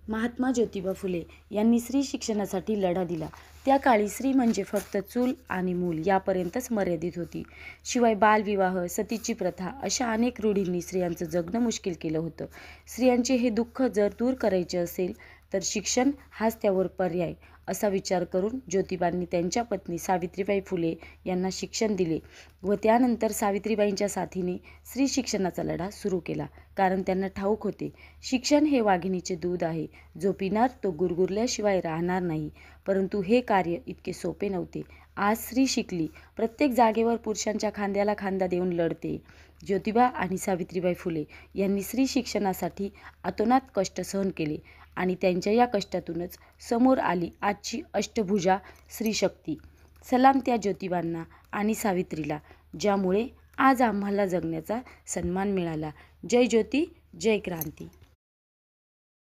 महात्मा ज्योतिबा फुले यांनी स्त्री शिक्षणासाठी लढा दिला. त्या काळी स्त्री म्हणजे फक्त चूल आणि मूल यापर्यंतच मर्यादित होती. शिवाय बालविवाह, सतीची प्रथा अशा अनेक रूढींनी स्त्रियांचं जगणं मुश्किल केलं होतं. स्त्रियांचे हे दुःख जर दूर करायचे असेल तर शिक्षण हाच त्यावर पर्याय असा विचार करून ज्योतिबांनी त्यांच्या पत्नी सावित्रीबाई फुले यांना शिक्षण दिले व त्यानंतर सावित्रीबाईंच्या साथीने स्त्री शिक्षणाचा लढा सुरू केला. कारण त्यांना ठाऊक होते, शिक्षण हे वाघिणीचे दूध आहे, जो पिणार तो गुरगुरल्याशिवाय राहणार नाही. परंतु हे कार्य इतके सोपे नव्हते. आज स्त्री शिकली, प्रत्येक जागेवर पुरुषांच्या खांद्याला खांदा देऊन लढते. ज्योतिबा आणि सावित्रीबाई फुले यांनी स्त्री शिक्षणासाठी अतोनात कष्ट सहन केले आणि त्यांच्या या कष्टातूनच समोर आली आजची अष्टभुजा स्त्रीशक्ती. सलाम त्या ज्योतिबांना आणि सावित्रीला, ज्यामुळे आज आम्हाला जगण्याचा सन्मान मिळाला. जय ज्योती, जय क्रांती.